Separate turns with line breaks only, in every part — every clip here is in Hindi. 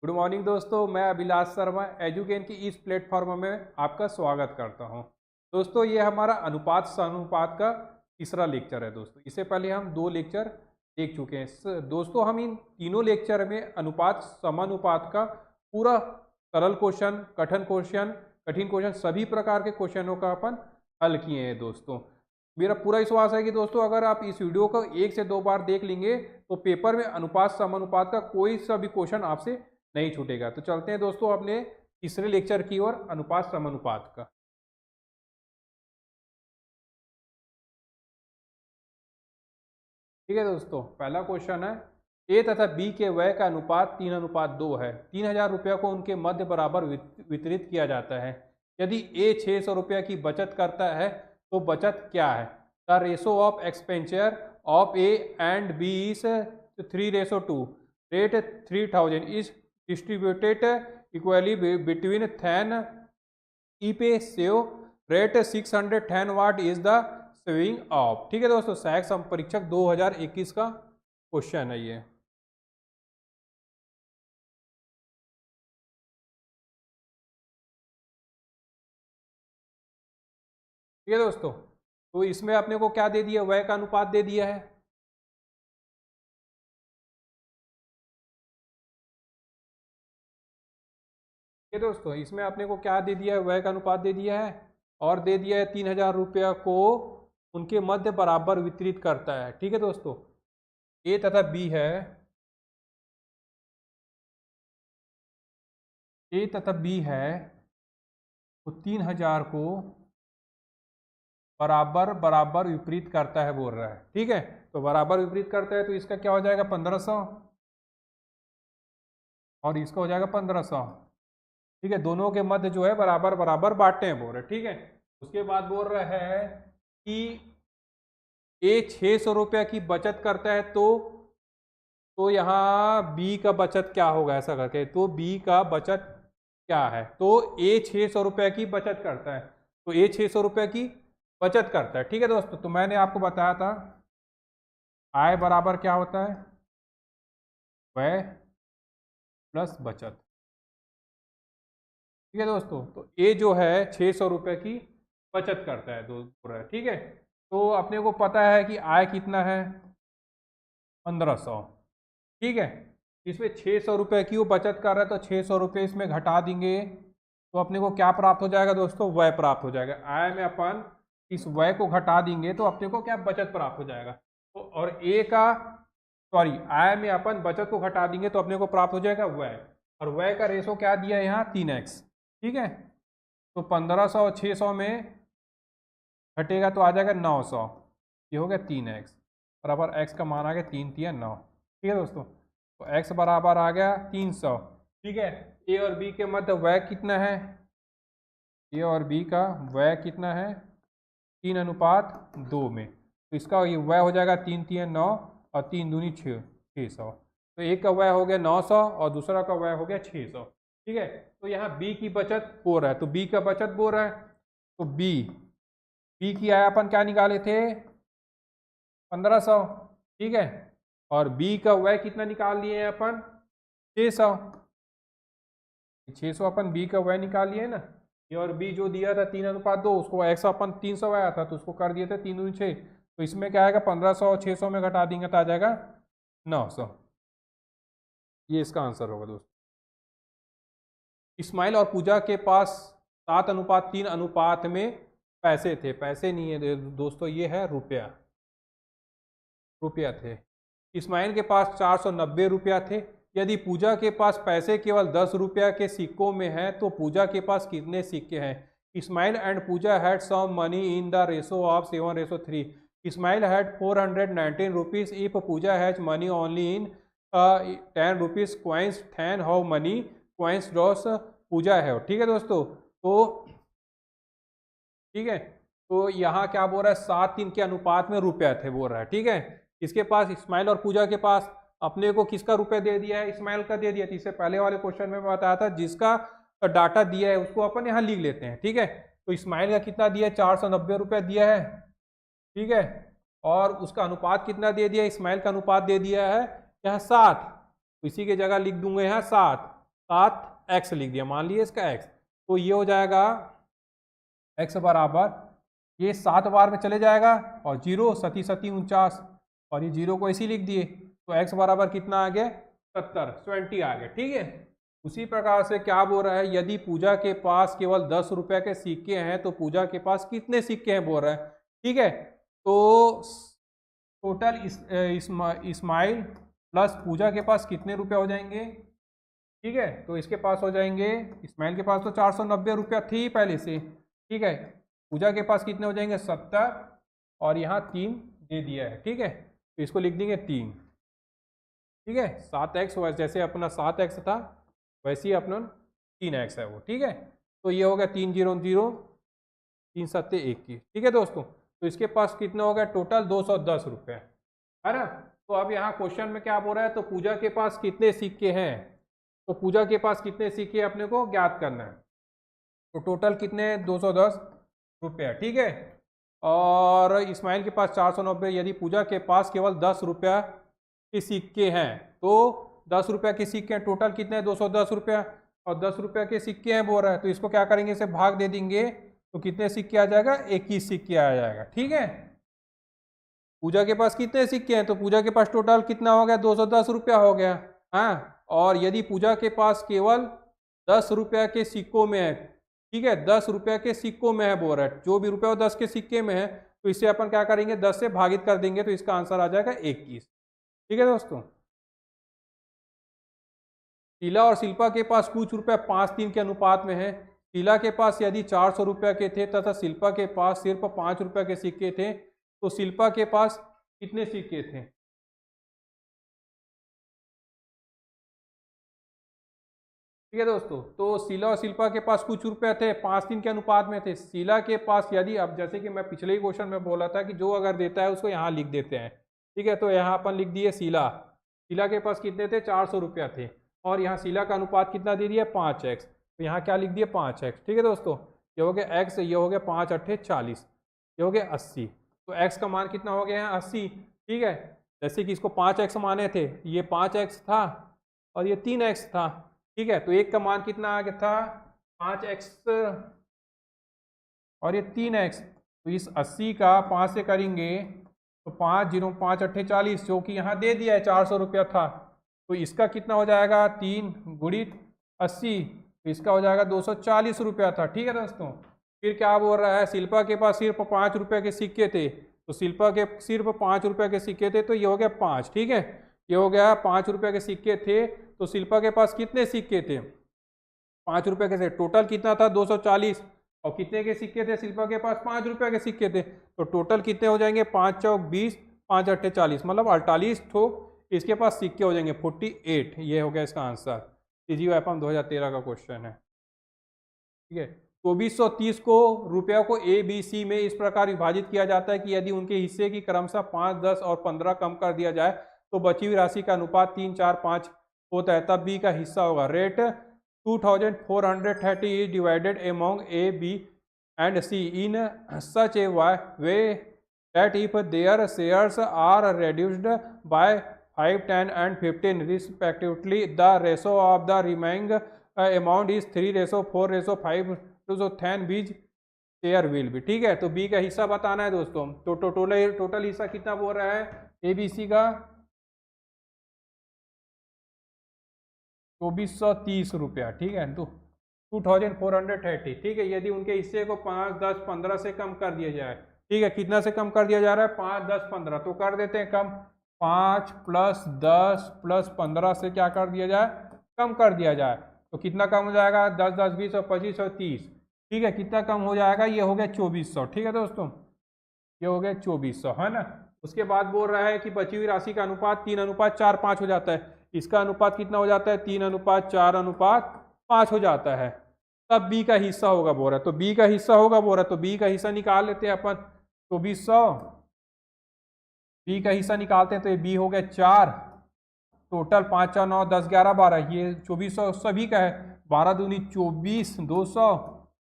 गुड मॉर्निंग दोस्तों, मैं अभिलाष शर्मा एजुकेन की इस प्लेटफॉर्म में आपका स्वागत करता हूं। दोस्तों, ये हमारा अनुपात समानुपात का तीसरा लेक्चर है। दोस्तों, इससे पहले हम 2 लेक्चर देख चुके हैं। दोस्तों, हम इन तीनों लेक्चर में अनुपात समानुपात का पूरा सरल क्वेश्चन, कठिन क्वेश्चन सभी प्रकार के क्वेश्चनों का अपन हल किए हैं। दोस्तों, मेरा पूरा विश्वास है कि दोस्तों अगर आप इस वीडियो को 1 से 2 बार देख लेंगे तो पेपर में अनुपात समानुपात का कोई सा भी क्वेश्चन आपसे नहीं छूटेगा। तो चलते हैं दोस्तों अपने तीसरे लेक्चर की ओर, अनुपात समानुपात का। ठीक है दोस्तों, पहला क्वेश्चन है, ए तथा बी के व्यय का अनुपात 3:2 है। 3,000 रुपया को उनके मध्य बराबर वितरित किया जाता है। यदि ए 600 रुपया की बचत करता है तो बचत क्या है? The ratio of expenditure of A and B is 3:2। Rate 3000 is distributed equally between 10 pay save rate 610 what is the saving of. ठीक है दोस्तों, सहायक संपरीक्षक 2021 का क्वेश्चन है ये। ठीक है दोस्तों, तो इसमें अपने को क्या दे दिया? व्यय का अनुपात दे दिया है। ठीक है दोस्तों, इसमें अपने को क्या दे दिया है? व्यय का अनुपात दे दिया है और दे दिया है 3,000 रुपया को उनके मध्य बराबर वितरित करता है। ठीक है दोस्तों, ए तथा बी है, ए तथा बी है, तो 3,000 को बराबर बराबर विपरीत करता है बोल रहा है। ठीक है, तो बराबर विपरीत करता है तो इसका क्या हो जाएगा? 1500 और इसका हो जाएगा 1500। ठीक है, दोनों के मध्य जो है बराबर बराबर बांटे हैं बोल रहे। ठीक है, उसके बाद बोल रहा है कि ए 600 रुपया की बचत करता है तो यहाँ बी का बचत क्या होगा? ऐसा करके तो बी का बचत क्या है? तो ए 600 रुपया की बचत करता है, तो ए 600 रुपया की बचत करता है। ठीक है दोस्तों, तो मैंने आपको बताया था आय बराबर क्या होता है? व्यय प्लस बचत। ठीक है दोस्तों, तो ए जो है 600 रुपये की बचत करता है दोस्तों। ठीक है, तो अपने को पता है कि आय कितना है? 1500। ठीक है, इसमें 600 रुपये की वो बचत कर रहा है तो 600 रुपये इसमें घटा देंगे तो अपने को क्या प्राप्त हो जाएगा दोस्तों? व्यय प्राप्त हो जाएगा। आय में अपन इस व्यय को घटा देंगे तो अपने को क्या बचत प्राप्त हो जाएगा? तो और ए का सॉरी आय में अपन बचत को घटा देंगे तो अपने को प्राप्त हो जाएगा व्यय, और व्यय का रेशो क्या दिया है यहाँ? 3x। ठीक है, तो 1500 और 600 में घटेगा तो आ जाएगा 900। ये हो गया 3x बराबर x का मान आ गया 3 3 9। ठीक है दोस्तों, तो x बराबर आ गया 300। ठीक है, ए और बी के मध्य व्यय कितना है? ए और बी का व्यय कितना है? 3:2 में, तो इसका ये व्यय हो जाएगा 3 3 9 और 3 दूनी 600। तो एक का व्यय हो गया 900 और दूसरा का व्यय हो गया 600। ठीक है, तो यहाँ बी की बचत बोल रहा है, तो बी का बचत बोल रहा है, तो बी की आय अपन क्या निकाले थे? 1500। ठीक है, और बी का व्यय कितना निकाल लिए हैं अपन? 600। 600 अपन बी का व्यय निकाल लिए ना। ए और बी जो दिया था 3:2, उसको एक्स अपन 300 आया था तो उसको कर दिए थे 3 दूनी 6। तो इसमें क्या आएगा? 1500 और 600 में घटा देंगे तो आ जाएगा 900। ये इसका आंसर होगा दोस्तों। इस्माइल और पूजा के पास 7:3 अनुपात में पैसे थे। पैसे नहीं है दोस्तों, ये है रुपया। रुपया थे। इस्माइल के पास 490 रुपया थे। यदि पूजा के पास पैसे केवल 10 रुपया के सिक्कों में हैं तो पूजा के पास कितने सिक्के हैं? Ismail and Pooja had some money in the ratio of 7:3। Ismail had 419 rupees if Pooja has money only in 10 rupees coins 10 how money coins does Pooja है। ठीक है दोस्तों, तो ठीक है, तो यहाँ क्या बोल रहा है? 7:3 के अनुपात में रुपया थे बोल रहा है। ठीक है, इसके पास इस्माइल और पूजा के पास अपने को किसका रुपया दे दिया है? इस्माइल का दे दिया। इससे पहले वाले क्वेश्चन में बताया था जिसका डाटा दिया है उसको अपन यहाँ लिख लेते हैं। ठीक है, तो इस्माइल का कितना दिया है? 490 रुपया दिया है। ठीक है, और उसका अनुपात कितना दे दिया? इस्माइल का अनुपात दे दिया है यहाँ 7, तो इसी की जगह लिख दूंगा यहाँ 7। 7x लिख दिया, मान लिया इसका x, तो ये हो जाएगा x बराबर, ये 7 बार में चले जाएगा और 0 सती 49 और ये 0 को ऐसे लिख दिए, तो x बराबर कितना आ गया 70 आ गया। ठीक है, उसी प्रकार से क्या बोल रहा है, यदि पूजा के पास केवल 10 रुपए के सिक्के हैं तो पूजा के पास कितने सिक्के हैं बोल रहा है। ठीक है, तो टोटल इस्माइल प्लस पूजा के पास कितने रुपए हो जाएंगे। ठीक है, तो इसके पास हो जाएंगे, इस्माइल के पास तो 490 रुपया थी पहले से। ठीक है, पूजा के पास कितने हो जाएंगे 70 और यहाँ 3 दे दिया है। ठीक है, तो इसको लिख देंगे 3। ठीक है, 7x जैसे अपना 7x था वैसे ही अपना 3x है वो। ठीक है, तो ये हो गया 3 0 0 3 7 21। ठीक है दोस्तों, तो इसके पास कितना हो गया टोटल 210 रुपये, है ना। तो अब यहाँ क्वेश्चन में क्या बोल रहा है, तो पूजा के पास कितने सिक्के हैं, तो पूजा के पास कितने सिक्के अपने को ज्ञात करना है। तो टोटल कितने 210 रुपया। ठीक है, और इस्माइल के पास 490, यदि पूजा के पास केवल 10 रुपया के सिक्के हैं तो 10 रुपया के सिक्के हैं, टोटल कितने हैं 210 रुपया, और 10 रुपया के सिक्के हैं बोल रहा है, तो इसको क्या करेंगे, इसे भाग दे देंगे, तो कितने सिक्के आ जाएगा 21 सिक्के आ जाएगा। ठीक है, पूजा के पास कितने सिक्के हैं, तो पूजा के पास टोटल कितना हो गया 210 रुपया हो गया। हाँ, और यदि पूजा के पास केवल 10 रुपया के सिक्कों में है, ठीक है 10 रुपया के सिक्कों में है बोल रहा है, जो भी रुपया 10 के सिक्के में है, तो इसे अपन क्या करेंगे 10 से भागित कर देंगे, तो इसका आंसर आ जाएगा 21। ठीक है दोस्तों, शीला और शिल्पा के पास कुछ रुपए 5-3 के अनुपात में है। शीला के पास यदि 400 रुपये के थे तथा शिल्पा के पास सिर्फ 5 रुपये के सिक्के थे, तो शिल्पा के पास कितने सिक्के थे। ठीक है दोस्तों, तो शीला और शिल्पा के पास कुछ रुपए थे 5-3 के अनुपात में थे। शीला के पास यदि, अब जैसे कि मैं पिछले ही क्वेश्चन में बोला था कि जो अगर देता है उसको यहाँ लिख देते हैं। ठीक है, तो यहाँ अपन लिख दिए शीला के पास कितने थे 400 रुपया थे, और यहाँ शीला का अनुपात कितना दे दिया 5x, तो यहाँ क्या लिख दिए 5x। ठीक है दोस्तों, ये हो गया x, ये हो गया 5 8 40, ये हो गया 80, तो x का मान कितना हो गया यहाँ 80। ठीक है, जैसे कि इसको 5x माने थे, ये 5x था और ये 3x था। ठीक है, तो एक का मान कितना आ गया था 5x और ये 3x, तो इस 80 का 5 से करेंगे तो 5 0 5 8 40, जो कि यहाँ दे दिया है 400 रुपया था, तो इसका कितना हो जाएगा 3 गुणित 80, तो इसका हो जाएगा 240 रुपया था। ठीक है दोस्तों, फिर क्या बोल रहा है, शिल्पा के पास सिर्फ 5 रुपये के सिक्के थे, तो शिल्पा के सिर्फ 5 रुपये के सिक्के थे, तो ये हो गया 5। ठीक है, ये हो गया 5 रुपये के सिक्के थे, तो शिल्पा के पास कितने सिक्के थे 5 रुपये के थे, टोटल कितना था 240, और कितने के सिक्के थे शिल्पा के पास 5 रुपये के सिक्के थे, तो टोटल कितने हो जाएंगे 5 चौक 20 5 8 40, मतलब 48 ठोक इसके पास सिक्के हो जाएंगे 48। ये हो गया इसका आंसर, CGFM 2013 का क्वेश्चन है। ठीक है, 2430 को रुपयों को ABC में इस प्रकार विभाजित किया जाता है कि यदि उनके हिस्से की क्रमशः 5 10 और 15 कम कर दिया जाए तो बची हुई राशि का अनुपात 3 4 5 होता है, तब B का हिस्सा होगा। Rate 2430 is divided among A, B and C in such a way that if their shares are reduced by 5 10 and 15 respectively, the ratio of the remaining amount is 3:4:5 to 10 बीज शेयर विल भी। ठीक है, तो बी का हिस्सा बताना है दोस्तों, तो टोटल हिस्सा कितना बोल रहा है ABC का 2430 रुपया। ठीक है, तो 2430। ठीक है, यदि उनके हिस्से को 5 10 15 से कम कर दिया जाए, ठीक है कितना से कम कर दिया जा रहा है 5 10 15, तो कर देते हैं कम, 5 + 10 + 15 से क्या कर दिया जाए कम कर दिया जाए, तो कितना कम हो जाएगा 10 10 20 और 25 और 30। ठीक है, कितना कम हो जाएगा, ये हो गया 2400। ठीक है दोस्तों, ये हो गया 2400, है ना। उसके बाद बोल रहा है कि बची हुई राशि का अनुपात 3:4 5 हो जाता है, इसका अनुपात कितना हो जाता है 3:4:5 हो जाता है, तब बी का हिस्सा होगा बोल रहा है, तो बी का हिस्सा होगा बोल रहा है, तो बी का हिस्सा निकाल लेते हैं अपन। 2400 बी का हिस्सा निकालते हैं, तो ये बी हो गया 4, टोटल 5 4 9 10 11 12, ये 2400 सभी का है, 12 दूनी 24 200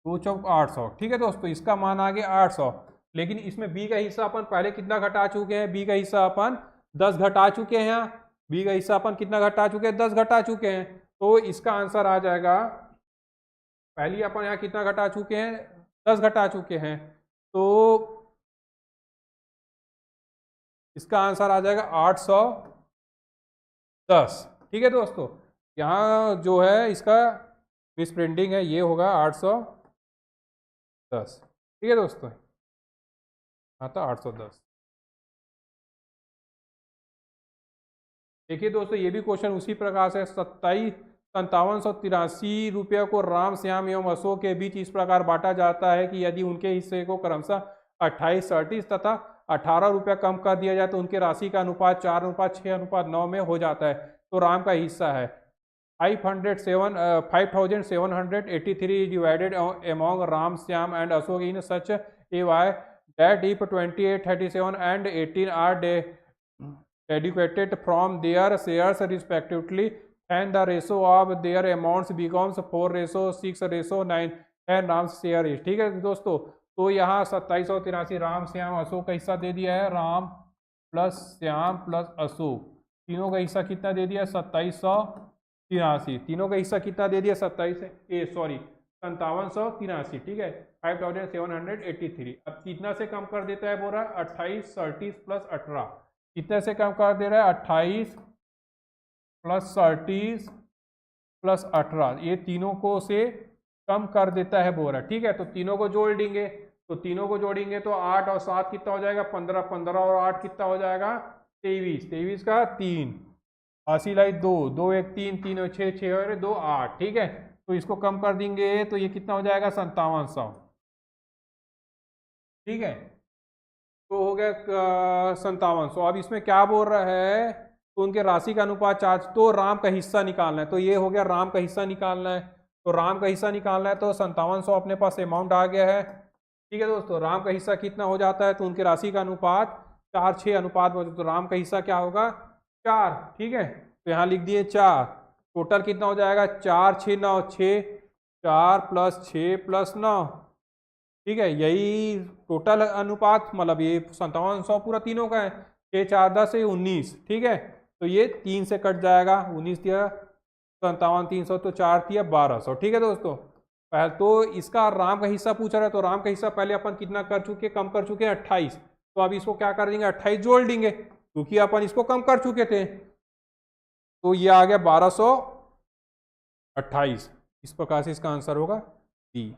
2 चौक 800। ठीक है दोस्तों, इसका मान आ गया 800, लेकिन इसमें बी का हिस्सा अपन पहले कितना घटा चुके हैं, बी का हिस्सा अपन 10 घटा चुके हैं, बी का हिस्सा अपन कितना घटा चुके हैं 10 घटा चुके हैं, तो इसका आंसर आ जाएगा, पहले अपन यहाँ कितना घटा चुके हैं, 10 घटा चुके हैं, तो इसका आंसर आ जाएगा 810। ठीक है दोस्तों, यहाँ जो है इसका मिस प्रिंटिंग है, ये होगा 810। ठीक है दोस्तों, हाँ था 810। देखिए दोस्तों, ये भी क्वेश्चन उसी प्रकार से 57,5783 रुपये को राम श्याम एवं अशोक के बीच इस प्रकार बांटा जाता है कि यदि उनके हिस्से को क्रमशः 28, 38 तथा 18 रुपया कम कर दिया जाए तो उनके राशि का अनुपात 4:6:9 में हो जाता है। तो राम का हिस्सा है 5,783 divided among Ram Shyam and Ashok in such a way that if 28, 37 and 18 are deducted from their shares respectively, and the ratio of their amounts becomes 4:6:9 and Ram share is. ठीक है दोस्तों, तो यहाँ 2783 राम श्याम अशोक का हिस्सा दे दिया है, राम प्लस श्याम प्लस अशोक, तीनों का हिस्सा कितना दे दिया, 2783। तीनों का हिस्सा कितना दे दिया, 5783। ठीक है, 5783। अब कितना से कम कर देता है, बोल रहा है 28, 30 प्लस 18। कितने से कम कर दे रहा है, 28 प्लस 30 प्लस 18, ये तीनों को से कम कर देता है बोल रहा है। ठीक है, तो तीनों को जोड़ देंगे, तो तीनों को जोड़ेंगे तो 8 और 7 कितना हो जाएगा, 15, 15 और 8 कितना हो जाएगा, 23, 23 का 3, 80 लाई 2, 2 1 3, 3 और 6, 6 और 2 8। ठीक है, तो इसको कम कर देंगे तो ये कितना हो जाएगा, 5700। ठीक है, तो हो गया 5700। अब इसमें क्या बोल रहा है, तो उनके राशि का अनुपात 4, तो राम का हिस्सा निकालना है, तो ये हो गया राम का हिस्सा निकालना है। तो राम का हिस्सा निकालना है तो 5700 अपने पास अमाउंट आ गया है। ठीक है दोस्तों, राम का हिस्सा कितना हो जाता है, तो उनके राशि का अनुपात 4:6 अनुपात, तो राम का हिस्सा क्या होगा, 4। ठीक है, तो यहाँ लिख दिए 4। टोटल कितना हो जाएगा, 4 6 9 6, 4 प्लस 6 प्लस 9। ठीक है, यही टोटल अनुपात, मतलब ये 5700 पूरा तीनों का है, 6 4 10 से 19। ठीक है, तो ये 3 से कट जाएगा, 19 दिया 57 300, तो 4 दिया 1200। ठीक है दोस्तों, पहले तो इसका राम का हिस्सा पूछ रहा है, तो राम का हिस्सा पहले अपन कितना कर चुके, कम कर चुके हैं 28। तो अब इसको क्या कर देंगे, 28 जोड़ देंगे, क्योंकि अपन इसको कम कर चुके थे। तो ये आ गया 1228। इस प्रकार से इसका आंसर होगा डी।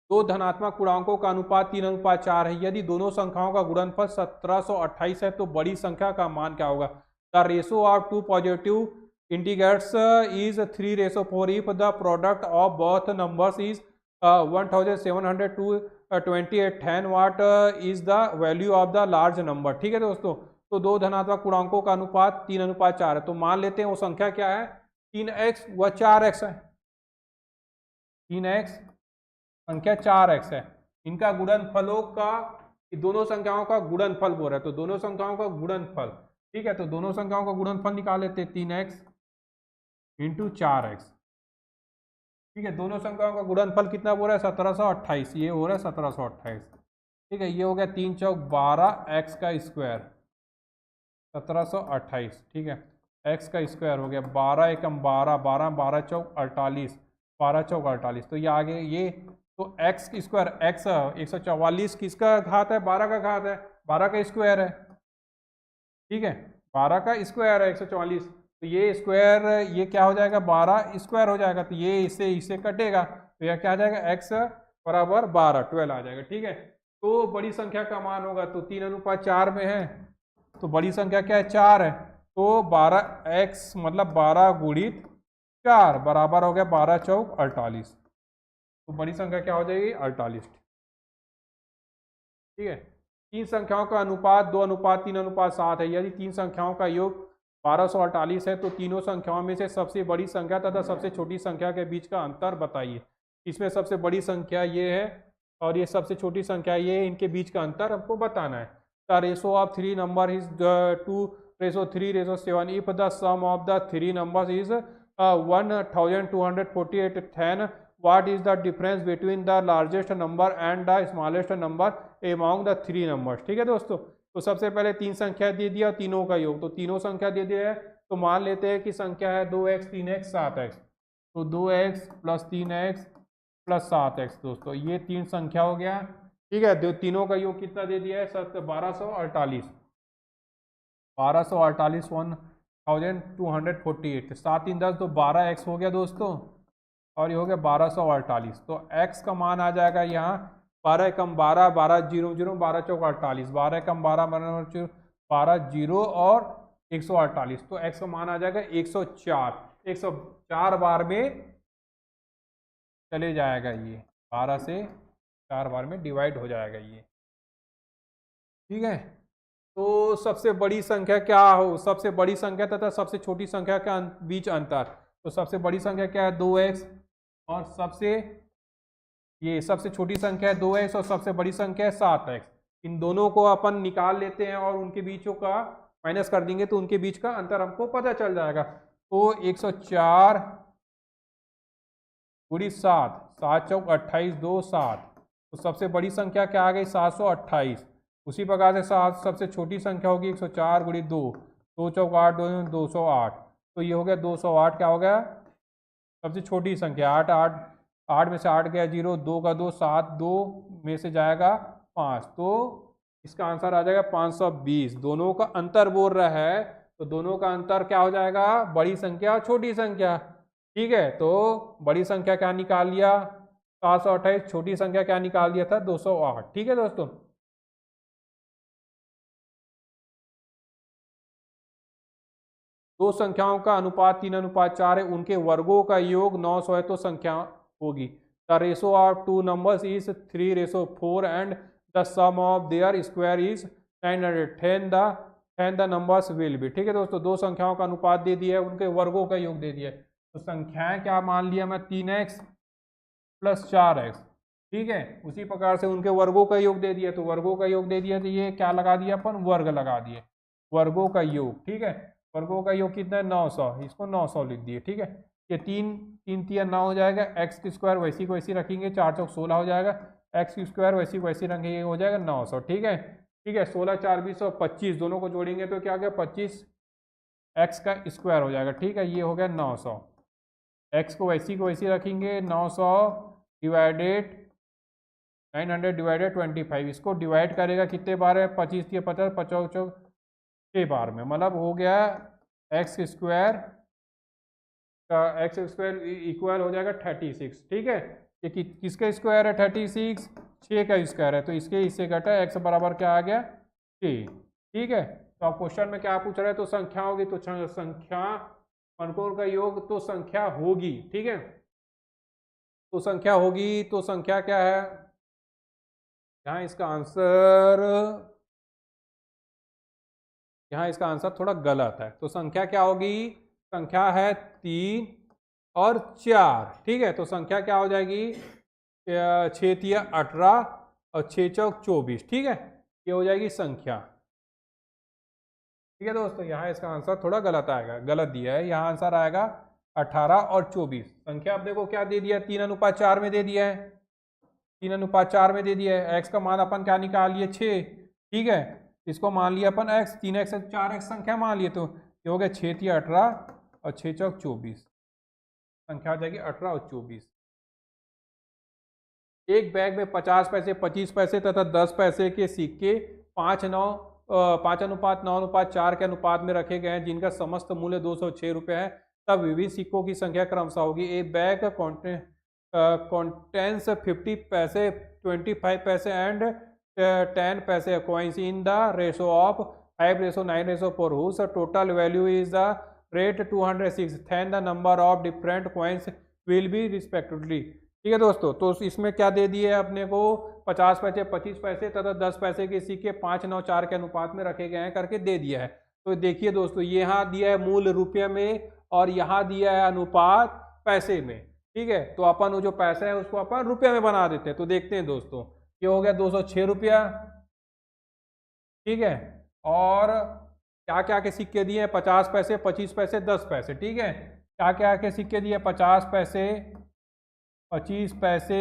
दो धनात्मक पूर्णांकों का अनुपात 3:4 है, यदि दोनों संख्याओं का गुणनफल 1728 है तो बड़ी संख्या का मान क्या होगा। The ratio of two positive integers is 3:4 if the product of both numbers is 1728, 10 what is the value of the large number. ठीक है दोस्तों, तो दो धनात्मक पूर्णांकों का अनुपात 3:4 है, तो मान लेते हैं वो संख्या क्या है, 3x व 4x है। 3x संख्या 4x है, इनका गुणनफलों का, दोनों संख्याओं का गुणनफल बोल रहा है, तो दोनों संख्याओं का गुणनफल। ठीक है, तो दोनों संख्याओं का गुणनफल निकाल लेते हैं, 3x इंटू 4x। ठीक है, दोनों संख्याओं का गुणनफल कितना बोल रहा है, 1728, ये हो रहा है 1728। ठीक है, ये हो गया 3 चौक 12 x का स्क्वायर, 1728। ठीक है, x का स्क्वायर हो गया 12 एकम 12, 12 12 चौक 48, 12 चौक 48। तो ये आगे ये, तो x स्क्वायर, x 144 किसका घात है, 12 का घात है, 12 का स्क्वायर है। ठीक है, 12 का स्क्वायर है 144, तो ये स्क्वायर, ये क्या हो जाएगा, 12 स्क्वायर हो जाएगा, तो ये इससे कटेगा, तो यह क्या आ जाएगा, x बराबर 12, 12 आ जाएगा। ठीक है, तो बड़ी संख्या का मान होगा, तो 3:4 में है, तो बड़ी संख्या क्या है, 4 है, तो 12x मतलब 12 गुणित 4 बराबर हो गया 12 चौक 48, तो बड़ी संख्या क्या हो जाएगी, 48। ठीक है, तीन संख्याओं का अनुपात 2:3:7 है, यदि तीन संख्याओं का योग 1248 है तो तीनों संख्याओं में से सबसे बड़ी संख्या तथा सबसे छोटी संख्या के बीच का अंतर बताइए। इसमें सबसे बड़ी संख्या ये है और ये सबसे छोटी संख्या ये है, इनके बीच का अंतर हमको बताना है। The ratio of three number is 2:3:7 if the sum of the three numbers is 1248, then what is the difference between the largest number and the smallest number among the three numbers। ठीक है दोस्तों, तो सबसे पहले तीन संख्या दे दिया, तीनों का योग, तो तीनों संख्या दे दिया है, तो मान लेते हैं कि संख्या है 2x 3x 7x, तो 2x plus 3x plus 7x दोस्तों, ये 3 संख्या हो गया। ठीक है, तीनों का योग कितना दे दिया है? 1248, 1248 7 3 10 तो 12x हो गया दोस्तों, और ये हो गया 1248। तो x का मान आ जाएगा यहाँ 12 कम 12, 12 0 0, 12 चौक 48, 12 कम 12 12 0 और 148, तो x का मान आ जाएगा 104। 104 बार में चले जाएगा ये, 12 से 4 बार में डिवाइड हो जाएगा ये। ठीक है, तो सबसे बड़ी संख्या क्या हो? सबसे बड़ी संख्या तथा सबसे छोटी संख्या के बीच अंतर, तो सबसे बड़ी संख्या क्या है? 2x, और सबसे छोटी संख्या है 2x और सबसे बड़ी संख्या है 7x। इन दोनों को अपन निकाल लेते हैं और उनके बीचों का माइनस कर देंगे तो उनके बीच का अंतर हमको पता चल जाएगा। तो 104 गुड़ी 7, 7 चौक 28, 2 7, तो सबसे बड़ी संख्या क्या आ गई? 728। उसी प्रकार से सबसे छोटी संख्या होगी 104 गुड़ी 2, 2 चौक 8, 208, तो ये हो गया 208। क्या हो गया? सबसे छोटी संख्या 8 8 8 में से 8 गया 0, 2 का 2 7, 2 में से जाएगा 5, तो इसका आंसर आ जाएगा 520। दोनों का अंतर बोल रहा है, तो दोनों का अंतर क्या हो जाएगा? बड़ी संख्या और छोटी संख्या। ठीक है, तो बड़ी संख्या क्या निकाल लिया? 728, छोटी संख्या क्या निकाल दिया था? 208। ठीक है दोस्तों, दो संख्याओं का अनुपात 3:4 है, उनके वर्गों का योग 900 है, तो संख्या होगी। The ratio of two numbers is 3:4 and the sum of their square is 900। 10 the numbers will be. ठीक है दोस्तों, दो संख्याओं का अनुपात दे दिया है, उनके वर्गों का योग दे दिया है, तो संख्याएं क्या मान लिया मैं? 3x plus 4x। ठीक है, उसी प्रकार से उनके वर्गों का योग दे दिया, तो वर्गों का योग दे दिया, तो ये क्या लगा दिया अपन? वर्ग लगा दिए, वर्गों का योग। ठीक है, वर्गों का योग कितना है? 900, इसको 900 लिख दिए। ठीक है, ये 3 3 3 9 हो जाएगा, एक्स की स्क्वायर वैसी को वैसी रखेंगे, 4 चौक 16 हो जाएगा, एक्स की स्क्वायर वैसी को वैसी रखेंगे, हो जाएगा 900। ठीक है, 16 4 20 और 25 दोनों को जोड़ेंगे तो क्या हो गया? 25 एक्स का स्क्वायर हो जाएगा। ठीक है, ये हो गया 900। एक्स को वैसी रखेंगे, 900 डिवाइडेड 900 डिवाइडेड 25, इसको डिवाइड करेगा कितने बार है? 25 के 50, 50 चौक 6 बार में, मतलब हो गया एक्स स्क्वायर का एक्स स्क्वायर इक्वल हो जाएगा 36। ठीक है, ये किसका स्क्वायर है? 36, 6 का स्क्वायर है, तो इससे घटा एक्स बराबर क्या आ गया? 6। ठीक है, तो आप क्वेश्चन में क्या पूछ रहे हैं? तो संख्या होगी, तो संख्या अंकों का योग तो संख्या होगी। ठीक है, तो संख्या होगी, तो संख्या क्या है? यहाँ इसका आंसर थोड़ा गलत है, तो संख्या क्या होगी? संख्या है 3 और 4। ठीक है, तो संख्या क्या हो जाएगी? 6 तिया 18 और 6 चौक 24। ठीक है, ये हो जाएगी संख्या। ठीक है दोस्तों, यहाँ इसका आंसर थोड़ा गलत आएगा, गलत दिया है, यहाँ आंसर आएगा 18 और 24। संख्या आप देखो क्या दे दिया? 3:4 में दे दिया है, 3:4 में दे दिया है। एक्स का मान अपन क्या निकाल लिए? 6। ठीक है, इसको मान लिया अपन x, 3x 4x संख्या मान लिए, तो ये हो गया 6 तिया 18 और 6 चौक 24, संख्या हो जाएगी 18 और 24। एक बैग में 50 पैसे, 25 पैसे तथा 10 पैसे के सिक्के 5:9:4 के अनुपात में रखे गए हैं, जिनका समस्त मूल्य 206 रुपये है। तब विविध सिक्कों की संख्या क्रमशः होगी। ए बैग contains 50 पैसे, 25 पैसे एंड 10 पैसे coins in the ratio of 5:9:4, whose total value is the rate 206. Then the number of different coins will be respectively. ठीक है दोस्तों, तो इसमें क्या दे दिए अपने को? 50 पैसे, 25 पैसे तथा 10 पैसे के सिक्के 5:9:4 के अनुपात में रखे गए हैं करके दे दिया है। तो देखिए दोस्तों, यहाँ दिया है मूल रुपये में और यहाँ दिया है अनुपात पैसे में। ठीक है, तो अपन वो जो पैसा है उसको अपन रुपये में बना देते हैं। तो देखते हैं दोस्तों, ये हो गया 206 रुपया। ठीक है, और क्या क्या के सिक्के दिए हैं? 50 पैसे, 25 पैसे, 10 पैसे। ठीक है, क्या क्या के सिक्के दिए? 50 पैसे, 25 पैसे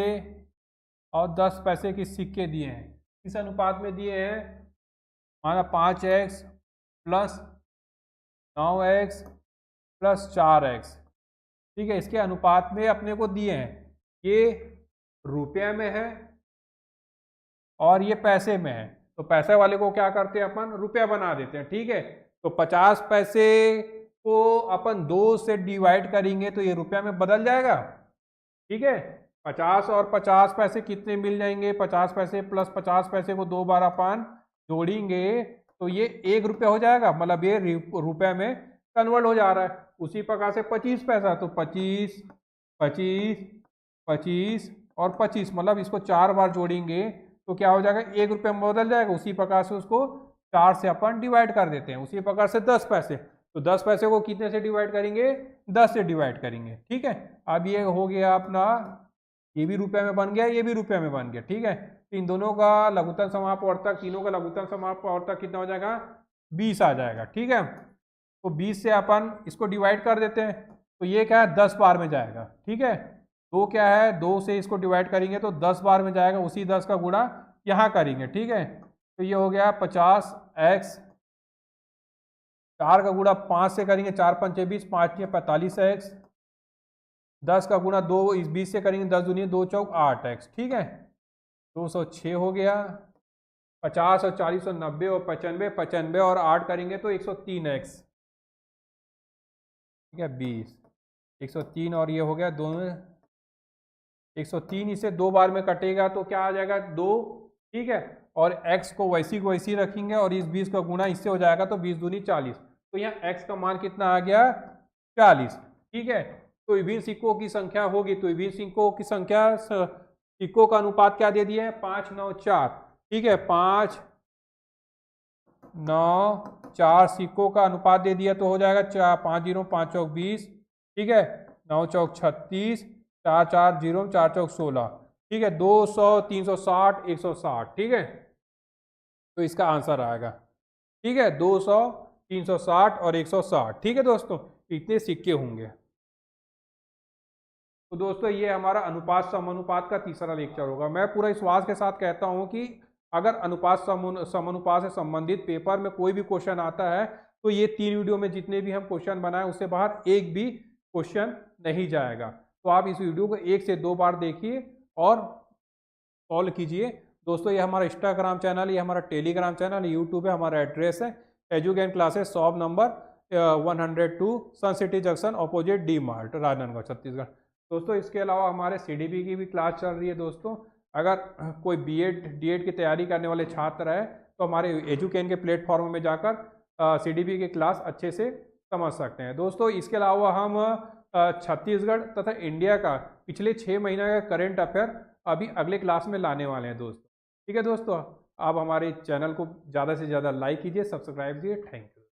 और 10 पैसे के सिक्के दिए हैं। किस अनुपात में दिए हैं? माना 5x plus 9x plus 4x, ठीक है। इसके अनुपात में अपने को दिए हैं, ये रुपये में है और ये पैसे में है, तो पैसे वाले को क्या करते हैं अपन, रुपया बना देते हैं, ठीक है। तो 50 पैसे को अपन 2 से डिवाइड करेंगे तो ये रुपया में बदल जाएगा, ठीक है। 50 और 50 पैसे कितने मिल जाएंगे, 50 पैसे प्लस 50 पैसे को 2 बार अपन जोड़ेंगे तो ये 1 रुपया हो जाएगा, मतलब ये रुपये में कन्वर्ट हो जा रहा है। उसी प्रकार से 25 पैसा, तो 25 25 25 और 25, मतलब इसको 4 बार जोड़ेंगे तो क्या हो जाएगा, 1 रुपये में बदल जाएगा। उसी प्रकार से उसको 4 से अपन डिवाइड कर देते हैं। उसी प्रकार से 10 पैसे, तो 10 पैसे को कितने से डिवाइड करेंगे, 10 से डिवाइड करेंगे, ठीक है। अब ये हो गया अपना, ये भी रुपये में बन गया, ये भी रुपये में बन गया, ठीक है। तो इन दोनों का लघुत्तम समापवर्तक, तीनों का लघुत्तम समापवर्तक कितना हो जाएगा, 20 आ जाएगा, ठीक है। तो 20 से अपन इसको डिवाइड कर देते हैं, तो ये क्या है, 10 बार में जाएगा, ठीक है। तो क्या है, 2 से इसको डिवाइड करेंगे तो 10 बार में जाएगा, उसी 10 का गुणा यहाँ करेंगे, ठीक है। तो ये हो गया 50x, 4 का गुणा 5 से करेंगे, 4 पंचे 20, 5 के 45x, 10 का गुणा 2 इस 20 से करेंगे, 10 दूनी 2 चौक 8x, ठीक है। 206 हो गया। 50 और 40 और 90 और 95, 95 और 8 करेंगे तो 103x, ठीक है, 20, 103 और ये हो गया दोनों 103, इसे 2 बार में कटेगा तो क्या आ जाएगा, 2, ठीक है। और x को वैसी रखेंगे और इस 20 का गुणा इससे हो जाएगा तो 20 दूनी 40, तो यहाँ x का मान कितना आ गया, 40, ठीक है। तो विभिन्न सिक्कों की संख्या होगी, तो विभिन्न सिक्कों की संख्या, सिक्कों का अनुपात क्या दे दिया है, 5 9 4, ठीक है। 5 9 4 सिक्कों का अनुपात दे दिया तो हो जाएगा 5 0 5 चौक 20, ठीक है, 9 चौक 36, 4 4 0 4 चौक 16, ठीक है, 200 360 160, ठीक है। तो इसका आंसर आएगा, ठीक है, 200 360 और 160, ठीक है दोस्तों, इतने सिक्के होंगे। तो दोस्तों ये हमारा अनुपात समानुपात का तीसरा लेक्चर होगा। मैं पूरा विश्वास के साथ कहता हूं कि अगर अनुपात समानुपात से संबंधित पेपर में कोई भी क्वेश्चन आता है तो ये 3 वीडियो में जितने भी हम क्वेश्चन बनाए उससे बाहर एक भी क्वेश्चन नहीं जाएगा। तो आप इस वीडियो को 1 से 2 बार देखिए और सॉल्व कीजिए। दोस्तों ये हमारा इंस्टाग्राम चैनल, ये हमारा टेलीग्राम चैनल, यूट्यूब है, हमारा एड्रेस है Educan classes, shop number 102 Sun City junction opposite D Mart, Rajnandgaon, Chhattisgarh. दोस्तों इसके अलावा हमारे सीडीपी की भी क्लास चल रही है। दोस्तों अगर कोई बीएड डीएड की तैयारी करने वाले छात्र है तो हमारे एजुकेन के प्लेटफॉर्म में जाकर सीडीपी की क्लास अच्छे से समझ सकते हैं। दोस्तों इसके अलावा हम छत्तीसगढ़ तथा इंडिया का पिछले 6 महीने का करेंट अफेयर अभी अगले क्लास में लाने वाले हैं दोस्तों, ठीक है दोस्तों। आप हमारे चैनल को ज़्यादा से ज़्यादा लाइक कीजिए, सब्सक्राइब कीजिए। Thank you.